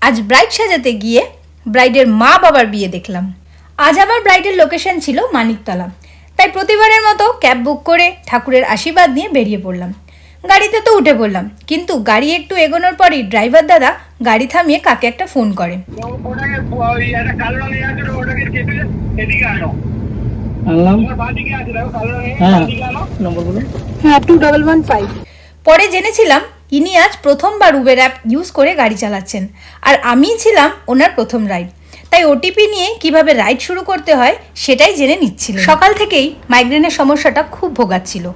আজ ব্রাইড সাজাতে গিয়ে ব্রাইডের মা বাবার বিয়ে দেখলাম। আজ আবার ব্রাইডের লোকেশন ছিল মানিকতলা, তাই প্রতিবারের মতো ক্যাব বুক করে ঠাকুরের আশীর্বাদ নিয়ে বেরিয়ে পড়লাম। গাড়িতে তো উঠে পড়লাম, কিন্তু গাড়ি একটু এগোনোর পরই ড্রাইভার দাদা গাড়ি থামিয়ে কাকে একটা ফোন করে। পরে জেনেছিলাম ইনি আজ প্রথমবার উবের অ্যাপ ইউজ করে গাড়ি চালাচ্ছেন, আর আমিই ছিলাম ওনার প্রথম রাইড। তাই ওটিপি নিয়ে কিভাবে রাইড শুরু করতে হয় সেটাই জেনে নিচ্ছিল। সকাল থেকেই মাইগ্রেনের সমস্যাটা খুব ভোগাচ্ছিল।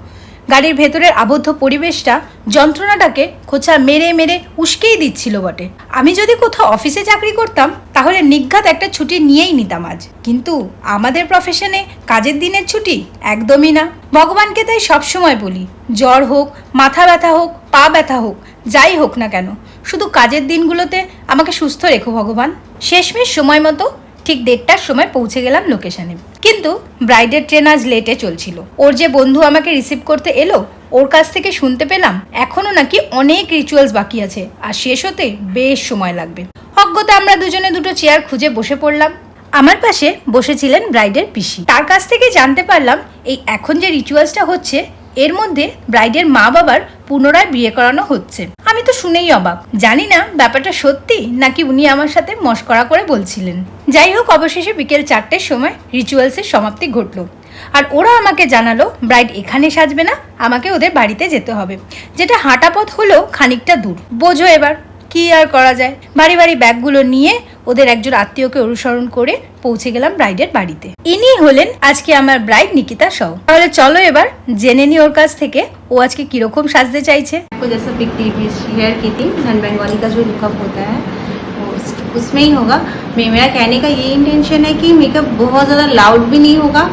গাড়ির ভেতরের আবদ্ধ পরিবেশটা যন্ত্রণাটাকে খোঁচা মেরে মেরে উস্কেই দিচ্ছিল বটে। আমি যদি কোথাও অফিসে চাকরি করতাম তাহলে নিঘাত একটা ছুটি নিয়েই নিতাম আজ, কিন্তু আমাদের প্রফেশনে কাজের দিনের ছুটি একদমই না। ভগবানকে তাই সবসময় বলি, জ্বর হোক, মাথা ব্যথা হোক, পা ব্যথা হোক, যাই হোক না কেন, শুধু কাজের দিনগুলোতে আমাকে সুস্থ রেখো ভগবান। শেষমেশ সময় মতো ঠিক 1:30টার সময় পৌঁছে গেলাম লোকেশনে। কিন্তু ব্রাইডের ট্রেন আজ লেটে চলছিল। ওর যে বন্ধু আমাকে রিসিভ করতে এলো, ওর কাছ থেকে শুনতে পেলাম এখনো নাকি অনেক রিচুয়ালস বাকি আছে, আর শেষ হতে বেশ সময় লাগবে। অজ্ঞতা আমরা দুজনে দুটো চেয়ার খুঁজে বসে পড়লাম। আমার পাশে বসেছিলেন ব্রাইডের পিসি। তার কাছ থেকে জানতে পারলাম এই এখন যে রিচুয়ালসটা হচ্ছে এর মধ্যে ব্রাইডের মা বাবার পুনরায় বিয়ে করানো হচ্ছে। আমি তো শুনেই অবাক, জানি না ব্যাপারটা সত্যি নাকি উনি আমার সাথে মশকরা করে বলছিলেন। যাই হোক, অবশেষে বিকেল 4টের সময় রিচুয়ালসের সমাপ্তি ঘটলো, আর ওরা আমাকে জানালো ব্রাইড এখানে সাজবে না, আমাকে ওদের বাড়িতে যেতে হবে, যেটা হাঁটা পথ হলেও খানিকটা দূর। বোঝো এবার কি আর করা যায়। বাড়ি বাড়ি ব্যাগগুলো নিয়ে ওদের একজন আত্মীয়কে অনুসরণ করে পৌঁছে গেলাম ব্রাইডের বাড়িতে। ইনি হলেন আজকে আমার ব্রাইড নিকিতা সাউ। তাহলে চলো এবার জেনে নি ওর কাছ থেকে ও আজকে কিরকম সাজতে চাইছে। जैसा पिक शेयर की थी नॉन बंगाली का जो लुकअप होता है उसमें ही होगा। मेरा कहने का ये इंटेंशन है कि मेकअप बहुत ज़्यादा लाउड भी नहीं होगा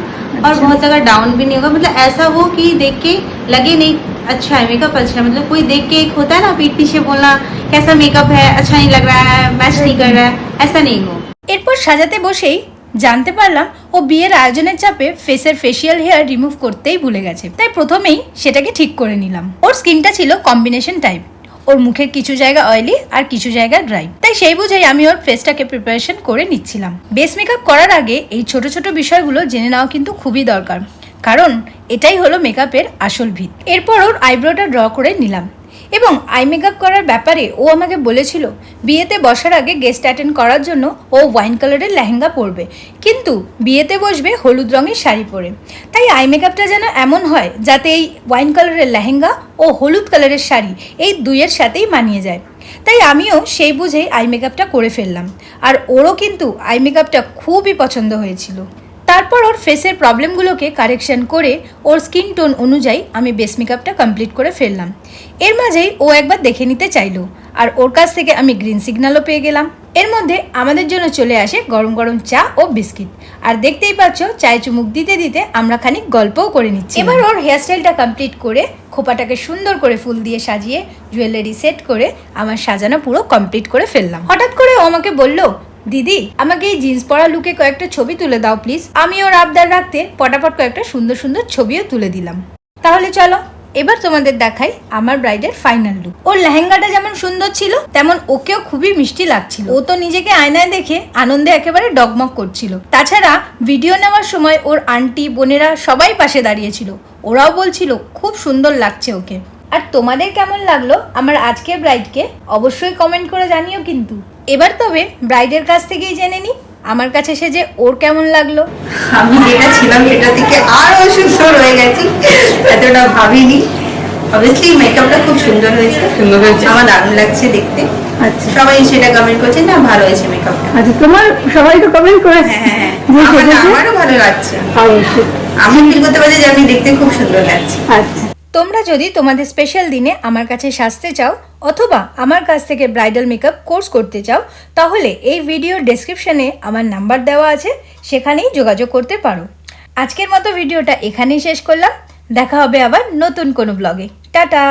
और बहुत ज़्यादा डाउन भी नहीं होगा, मतलब ऐसा हो कि देख के लगे नहीं अच्छा है मेकअप अच्छा है, मतलब कोई देख के एक होता है ना पीठ पीछे बोलना कैसा मेकअप है, अच्छा नहीं लग रहा है, मैच नहीं कर रहा है, ऐसा नहीं हो। এরপর সাজাতে বসেই জানতে পারলাম ও বিয়ের আয়োজনের চাপে ফেসের ফেসিয়াল হেয়ার রিমুভ করতেই ভুলে গেছে, তাই প্রথমেই সেটাকে ঠিক করে নিলাম। ওর স্কিনটা ছিল কম্বিনেশন টাইপ, ওর মুখের কিছু জায়গা অয়েলি আর কিছু জায়গা ড্রাই, তাই সেই বুঝেই আমি ওর ফেসটাকে প্রিপারেশন করে নিচ্ছিলাম। বেস মেকআপ করার আগে এই ছোট ছোট বিষয়গুলো জেনে নেওয়া কিন্তু খুবই দরকার, কারণ এটাই হলো মেকআপের আসল ভিত। এরপর ওর আইব্রোটা ড্র করে নিলাম, এবং আই মেকআপ করার ব্যাপারে ও আমাকে বলেছিল বিয়েতে বসার আগে গেস্ট অ্যাটেন্ড করার জন্য ও ওয়াইন কালারের লেহেঙ্গা পরবে, কিন্তু বিয়েতে বসবে হলুদ রঙের শাড়ি পরে। তাই আই মেকআপটা যেন এমন হয় যাতে এই ওয়াইন কালারের লেহেঙ্গা ও হলুদ কালারের শাড়ি এই দুইয়ের সাথেই মানিয়ে যায়। তাই আমিও সেই বুঝেই আই মেকআপটা করে ফেললাম, আর ওরও কিন্তু আই মেকআপটা খুবই পছন্দ হয়েছিল। তারপর ওর ফেসের প্রবলেমগুলোকে কারেকশন করে ওর স্কিন টোন অনুযায়ী আমি বেস মেকআপটা কমপ্লিট করে ফেললাম। এর মাঝেই ও একবার দেখে নিতে চাইলো, আর ওর কাছ থেকে আমি গ্রিন সিগন্যালও পেয়ে গেলাম। এর মধ্যে আমাদের জন্য চলে আসে গরম গরম চা ও বিস্কিট, আর দেখতেই পাচ্ছ চায়ে চুমুক দিতে দিতে আমরা খানিক গল্পও করে নিচ্ছি। এবার ওর হেয়ারস্টাইলটা কমপ্লিট করে খোপাটাকে সুন্দর করে ফুল দিয়ে সাজিয়ে জুয়েলারি সেট করে আমার সাজানো পুরো কমপ্লিট করে ফেললাম। হঠাৎ করে ও আমাকে বলল, দিদি আমাকে এই জিন্স পরা লুকে কয়েকটা ছবি তুলে দাও প্লিজ। আমি ওর আবদার রাখতে পটাপট কয়েকটা সুন্দর সুন্দর ছবিও তুলে দিলাম। তাহলে চলো এবার তোমাদের দেখাই আমার ব্রাইডের ফাইনাল লুক। ওর লেহেঙ্গাটা যেমন সুন্দর ছিল তেমন ওকেও খুবই মিষ্টি লাগছিল। ও তো নিজেকে আয়নায় দেখে আনন্দে একেবারে ডগমগ করছিল। তাছাড়া ভিডিও নেওয়ার সময় ওর আন্টি বোনেরা সবাই পাশে দাঁড়িয়েছিল, ওরাও বলছিল খুব সুন্দর লাগছে ওকে। আর তোমাদের কেমন লাগলো আমার আজকের ব্রাইডকে অবশ্যই কমেন্ট করে জানিও কিন্তু। এবার তবে ব্রাইডের কাছ থেকেই জেনে নি আমার কাছে সেজে ওর কেমন লাগলো। আমি যেটা ছিলাম সেটা থেকে আরো সুন্দর হয়ে গেছি, এতটা ভাবিনি। অবভিয়াসলি মেকআপটা খুব সুন্দর হয়েছে, আমার দারুণ লাগছে দেখতে। আচ্ছা, সবাই সেটা কমেন্ট করছে না ভালো হয়েছে মেকআপটা। আচ্ছা তোমার সবাই তো কমেন্ট করেছে। হ্যাঁ আমারও ভালো লাগছে, অবশ্যই আমি ফিল করতে পারছি যে আমি দেখতে খুব সুন্দর লাগছে। আচ্ছা, তোমরা যদি তোমাদের স্পেশাল দিনে আমার কাছে সাজতে চাও অথবা আমার কাছ থেকে ব্রাইডাল মেকআপ কোর্স করতে চাও, তাহলে এই ভিডিওর ডেসক্রিপশনে আমার নাম্বার দেওয়া আছে, সেখানেই যোগাযোগ করতে পারো। আজকের মতো ভিডিওটা এখানেই শেষ করলাম, দেখা হবে আবার নতুন কোনো ব্লগে। টাটা।